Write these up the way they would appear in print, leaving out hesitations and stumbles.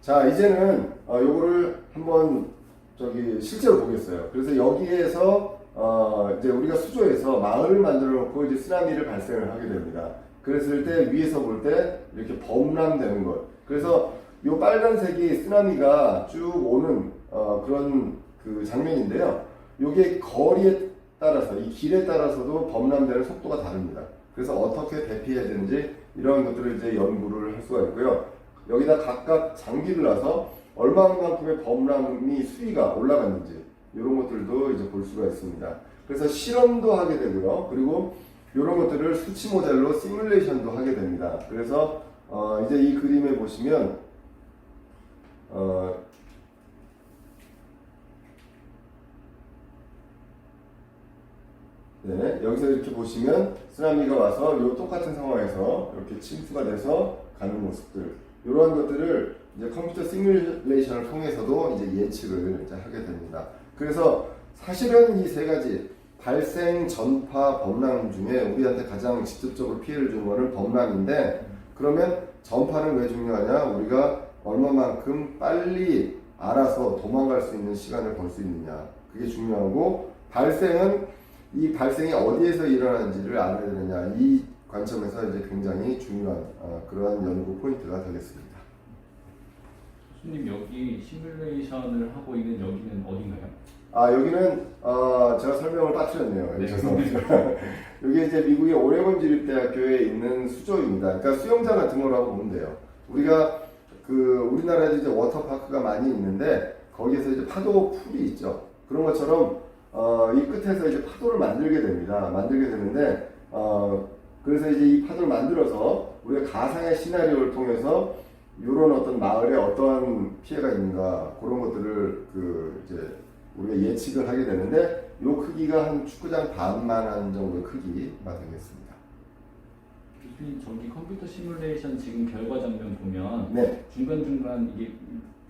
자, 이제는 요거를 한번 실제로 보겠어요. 그래서 여기에서 이제 우리가 수조에서 마을을 만들어 놓고 이제 쓰나미를 발생을 하게 됩니다. 그랬을 때 위에서 볼 때 이렇게 범람되는 것. 그래서 요 빨간색이 쓰나미가 쭉 오는 그런 그 장면인데요. 요게 거리에 따라서 이 길에 따라서도 범람되는 속도가 다릅니다. 그래서 어떻게 대피해야 되는지 이런 것들을 이제 연구를 할 수가 있고요. 여기다 각각 장비를 놔서 얼마만큼의 범람이 수위가 올라갔는지 이런 것들도 이제 볼 수가 있습니다. 그래서 실험도 하게 되고요. 그리고 이런 것들을 수치 모델로 시뮬레이션도 하게 됩니다. 그래서 이제 이 그림에 보시면 네, 여기서 이렇게 보시면 쓰나미가 와서 이 똑같은 상황에서 이렇게 침수가 돼서 가는 모습들, 이러한 것들을 이제 컴퓨터 시뮬레이션을 통해서도 이제 예측을 이제 하게 됩니다. 그래서 사실은 이 세 가지 발생, 전파, 범람 중에 우리한테 가장 직접적으로 피해를 주는 것은 범람인데, 그러면 전파는 왜 중요하냐? 우리가 얼마만큼 빨리 알아서 도망갈 수 있는 시간을 벌 수 있느냐, 그게 중요하고, 발생은 이 발생이 어디에서 일어나는지를 알아야 되느냐, 이 관점에서 이제 굉장히 중요한 그러한 연구 포인트가 되겠습니다. 교수님, 여기 시뮬레이션을 하고 있는 여기는 어딘가요? 여기는 제가 설명을 빠뜨렸네요. 네. 죄송합니다. 여기 이제 미국의 오레곤 주립대학교에 있는 수조입니다. 그러니까 수영장 같은 거라고 보면 돼요. 우리가 우리나라에도 이제 워터파크가 많이 있는데 거기에서 이제 파도 풀이 있죠. 그런 것처럼 이 끝에서 이제 파도를 만들게 됩니다. 만들게 되는데 그래서 이제 이 파도를 만들어서 우리가 가상의 시나리오를 통해서 이런 어떤 마을에 어떠한 피해가 있는가, 그런 것들을 이제 우리가 예측을 하게 되는데, 이 크기가 한 축구장 반만한 정도의 크기가 되겠습니다. 교수님, 저기 컴퓨터 시뮬레이션 지금 결과 장면 보면 네. 중간중간 이게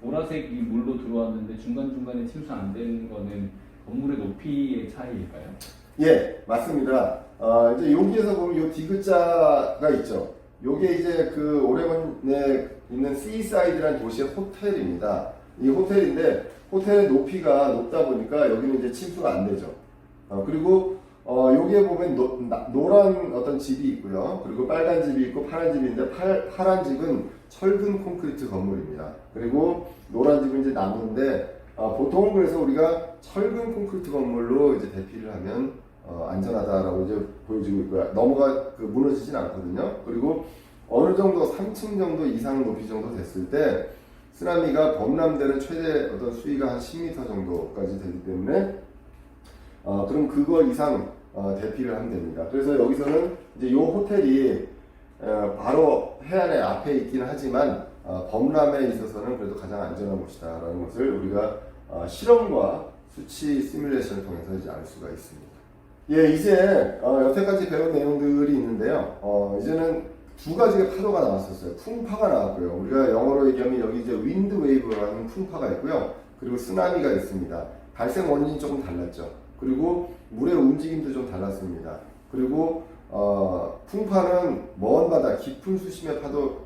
보라색이 물로 들어왔는데 중간중간에 침수 안 되는 거는 건물의 높이의 차이일까요? 예, 맞습니다. 이제 여기에서 보면 요 디귿자가 있죠. 요게 이제 오레곤에 있는 시사이드라는 도시의 호텔입니다. 이 호텔인데, 호텔의 높이가 높다 보니까 여기는 이제 침수가 안 되죠. 그리고 여기에 보면 노란 어떤 집이 있고요. 그리고 빨간 집이 있고 파란 집이 있는데, 파란 집은 철근 콘크리트 건물입니다. 그리고 노란 집은 이제 나무인데, 보통은 그래서 우리가 철근 콘크리트 건물로 이제 대피를 하면 안전하다라고 이제 보여지고 있고요. 무너지진 않거든요. 그리고 어느 정도 3층 정도 이상 높이 정도 됐을 때 쓰나미가 범람되는 최대 어떤 수위가 한 10m 정도까지 되기 때문에 그럼 그거 이상 대피를 하면 됩니다. 그래서 여기서는 이제 이 호텔이 바로 해안의 앞에 있긴 하지만 범람에 있어서는 그래도 가장 안전한 곳이다라는 것을 우리가 실험과 수치 시뮬레이션을 통해서 이제 알 수가 있습니다. 예, 이제 여태까지 배운 내용들이 있는데요. 이제는 두 가지의 파도가 나왔었어요. 풍파가 나왔고요. 우리가 영어로 얘기하면 여기 이제 윈드 웨이브라는 풍파가 있고요. 그리고 쓰나미가 있습니다. 발생 원인이 조금 달랐죠. 그리고 물의 움직임도 좀 달랐습니다. 그리고 풍파는 먼 바다, 깊은 수심의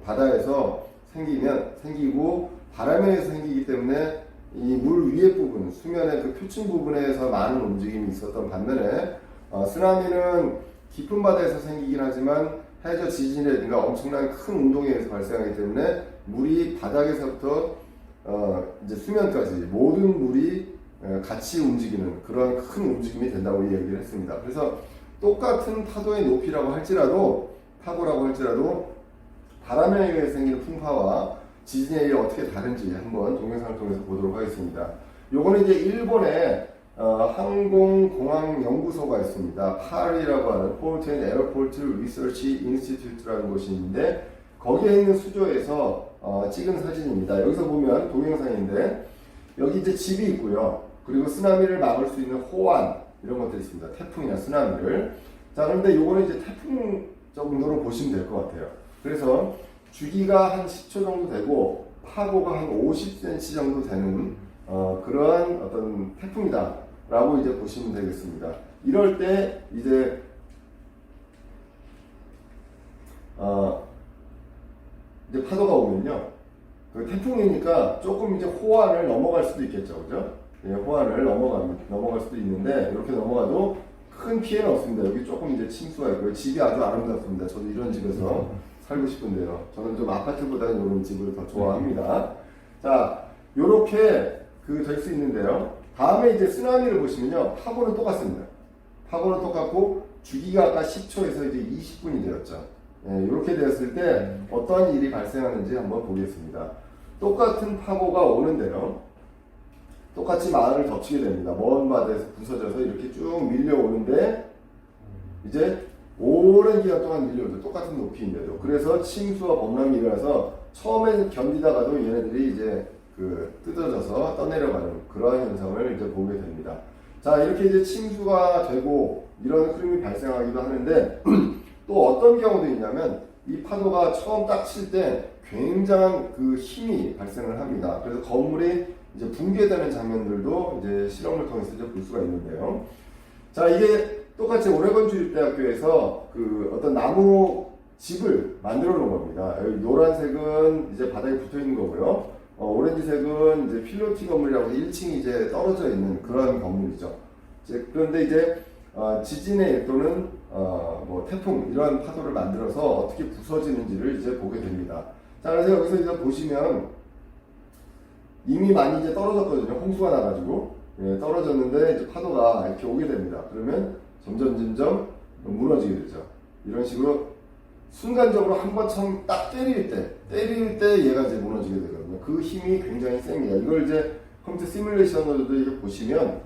바다에서 생기고 바람에 의해서 생기기 때문에 이 물 위에 부분, 수면의 그 표층 부분에서 많은 움직임이 있었던 반면에 쓰나미는 깊은 바다에서 생기긴 하지만 해저 지진이라든가 엄청난 큰 운동에 의해서 발생하기 때문에 물이 바닥에서부터 이제 수면까지 모든 물이 같이 움직이는 그런 큰 움직임이 된다고 얘기를 했습니다. 그래서 똑같은 파도의 높이라고 할지라도, 파고라고 할지라도 바람에 의해 생기는 풍파와 지진에 의해 어떻게 다른지 한번 동영상을 통해서 보도록 하겠습니다. 요거는 이제 일본의 항공공항 연구소가 있습니다. 파리라고 하는 포트 앤 에어포트 리서치 인스티튜트라는 곳이 있는데, 거기에 있는 수조에서 찍은 사진입니다. 여기서 보면 동영상인데, 여기 이제 집이 있고요. 그리고 쓰나미를 막을 수 있는 호환, 이런 것들이 있습니다. 태풍이나 쓰나미를. 자, 그런데 요거는 이제 태풍 정도로 보시면 될 것 같아요. 그래서 주기가 한 10초 정도 되고 파고가 한 50cm 정도 되는 그러한 어떤 태풍이다 라고 이제 보시면 되겠습니다. 이럴 때 이제 이제 파도가 오면요, 그 태풍이니까 조금 이제 호안을 넘어갈 수도 있겠죠, 그죠? 예, 호안을 넘어갈 수도 있는데 이렇게 넘어가도 큰 피해는 없습니다. 여기 조금 이제 침수가 있고요. 집이 아주 아름답습니다. 저도 이런 집에서 살고 싶은데요. 저는 좀 아파트보다는 이런 집을 더 좋아합니다. 자, 요렇게 될 수 있는데요. 다음에 이제 쓰나미를 보시면요. 파고는 똑같습니다. 파고는 똑같고 주기가 아까 10초에서 이제 20분이 되었죠. 예, 이렇게 되었을 때 어떤 일이 발생하는지 한번 보겠습니다. 똑같은 파고가 오는데요. 똑같이 마을을 덮치게 됩니다. 먼 바다에서 부서져서 이렇게 쭉 밀려오는데 이제 오랜 기간 동안 밀려오죠. 똑같은 높이인데도. 그래서 침수와 범람이 일어나서 처음엔 견디다가도 얘네들이 이제 뜯어져서 떠내려가는 그러한 현상을 이제 보게 됩니다. 자, 이렇게 이제 침수가 되고 이런 흐름이 발생하기도 하는데 또 어떤 경우도 있냐면 이 파도가 처음 딱 칠 때 굉장한 힘이 발생을 합니다. 그래서 건물이 이제 붕괴되는 장면들도 이제 실험을 통해서 이제 볼 수가 있는데요. 자, 이게 똑같이 오레곤 주립대학교에서 어떤 나무 집을 만들어 놓은 겁니다. 여기 노란색은 이제 바닥에 붙어 있는 거고요. 오렌지색은 이제 필로티 건물이라고 1층이 이제 떨어져 있는 그런 건물이죠. 그런데 이제 지진의 또는 뭐 태풍 이런 파도를 만들어서 어떻게 부서지는지를 이제 보게 됩니다. 자, 그래서 여기서 이제 보시면 이미 많이 이제 떨어졌거든요. 홍수가 나가지고 떨어졌는데 이제 파도가 이렇게 오게 됩니다. 그러면 점점 무너지게 되죠. 이런 식으로 순간적으로 한 번 처음 딱 때릴 때 얘가 이제 무너지게 되거든요. 그 힘이 굉장히 셉니다. 이걸 이제 컴퓨터 시뮬레이션으로도 이렇게 보시면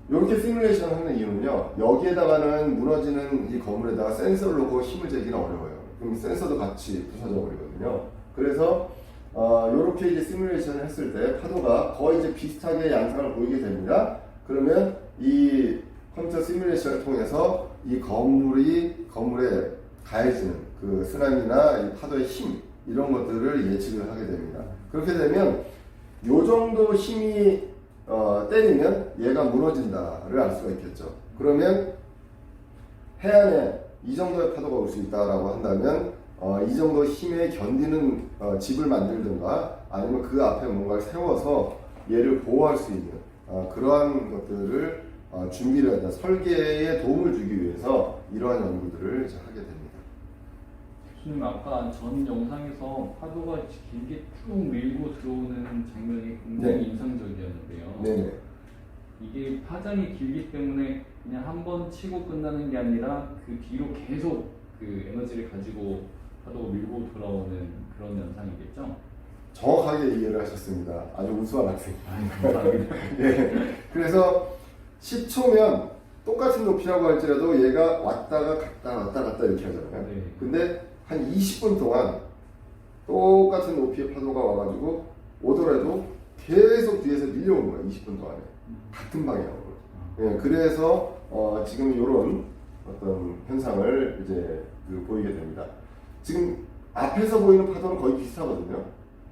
이렇게 시뮬레이션 하는 이유는요. 여기에다가는 무너지는 이 건물에다가 센서를 놓고 힘을 재기는 어려워요. 그럼 센서도 같이 부서져 버리거든요. 그래서 이렇게 이제 시뮬레이션을 했을 때 파도가 거의 이제 비슷하게 양상을 보이게 됩니다. 그러면 이 컴퓨터 시뮬레이션을 통해서 이 건물에 가해지는 쓰나미나 이 파도의 힘 이런 것들을 예측을 하게 됩니다. 그렇게 되면 요 정도 힘이 때리면 얘가 무너진다를 알 수가 있겠죠. 그러면 해안에 이 정도의 파도가 올 수 있다라고 한다면 이 정도 힘에 견디는 집을 만들든가 아니면 그 앞에 뭔가를 세워서 얘를 보호할 수 있는 그러한 것들을 준비를 한다. 설계에 도움을 주기 위해서 이러한 연구들을 이제 하게 됩니다. 교수님 아까 전 영상에서 파도가 길게 쭉 밀고 들어오는 장면이 굉장히 인상적이었는데요. 네네. 이게 파장이 길기 때문에 그냥 한 번 치고 끝나는 게 아니라 그 뒤로 계속 에너지를 가지고 파도가 밀고 돌아오는 그런 현상이겠죠? 정확하게 이해를 하셨습니다. 아주 우수한 학생. 감사합니다. 네. 그래서 10초면 똑같은 높이라고 할지라도 얘가 왔다가 갔다 이렇게 하잖아요. 네. 근데 한 20분 동안 똑같은 높이의 파도가 와가지고 오더라도 계속 뒤에서 밀려오는 거예요. 20분 동안에. 같은 방향으로. 네, 그래서 지금 이런 어떤 현상을 이제 보이게 됩니다. 지금 앞에서 보이는 파도는 거의 비슷하거든요.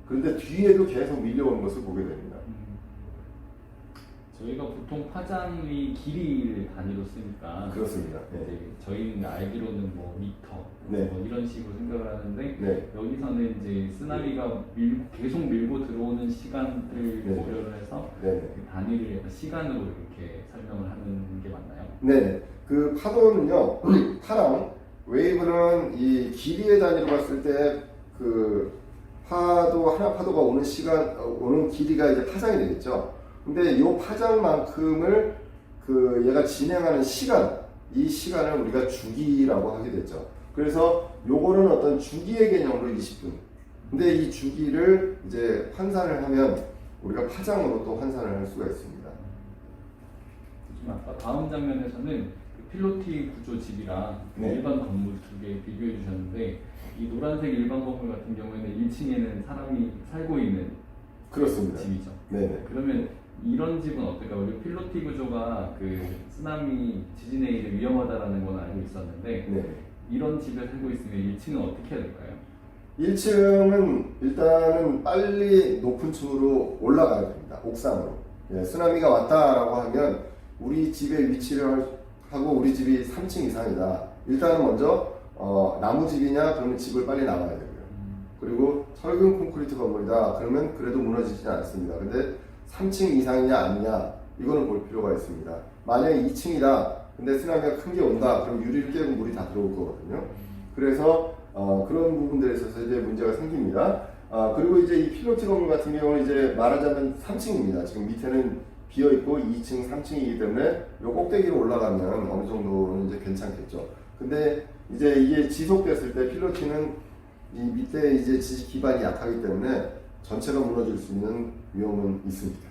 그런데 뒤에도 계속 밀려오는 것을 보게 됩니다. 저희가 보통 파장의 길이를 단위로 쓰니까 그렇습니다. 네. 이제 저희는 알기로는 뭐 미터 네. 뭐 이런 식으로 생각을 하는데 네. 여기서는 이제 쓰나미가 계속 밀고 들어오는 시간을 네. 고려를 해서 네. 그 단위를 시간으로 이렇게 설명을 하는 게 맞나요? 네. 그 파도는요, 파랑, 웨이브는 이 길이의 단위로 봤을 때 하나 파도가 오는 오는 길이가 이제 파장이 되겠죠. 근데 이 파장만큼을 얘가 진행하는 이 시간을 우리가 주기라고 하게 됐죠. 그래서 요거는 어떤 주기의 개념으로 20분. 근데 이 주기를 이제 환산을 하면 우리가 파장으로 또 환산을 할 수가 있습니다. 지금 아까 다음 장면에서는 필로티 구조 집이랑 네. 일반 건물 두 개 비교해 주셨는데 이 노란색 일반 건물 같은 경우에는 1층에는 사람이 살고 있는 그렇습니다. 집이죠. 네네. 그러면 이런 집은 어떨까요? 우리 필로티 구조가 쓰나미 지진에 의해 위험하다라는 건 알고 있었는데 네. 이런 집에 살고 있으면 1층은 어떻게 해야 될까요? 1층은 일단은 빨리 높은 층으로 올라가야 됩니다. 옥상으로. 예, 쓰나미가 왔다라고 하면 우리 집의 위치를 하고 우리 집이 3층 이상이다. 일단은 먼저 나무집이냐 그러면 집을 빨리 나가야 되고요. 그리고 철근 콘크리트 건물이다. 그러면 그래도 무너지지는 않습니다. 근데 3층 이상이냐 아니냐 이거는 볼 필요가 있습니다. 만약에 2층이다. 근데 쓰나미가 큰 게 온다. 그럼 유리를 깨고 물이 다 들어올 거거든요. 그래서 그런 부분들에 있어서 이제 문제가 생깁니다. 그리고 이제 이 필로티 건물 같은 경우는 이제 말하자면 3층입니다. 지금 밑에는 비어 있고 2층, 3층이기 때문에 요 꼭대기로 올라가면 어느 정도는 이제 괜찮겠죠. 근데 이제 이게 지속됐을 때 필로티는 이 밑에 이제 지식 기반이 약하기 때문에 전체가 무너질 수 있는 위험은 있습니다.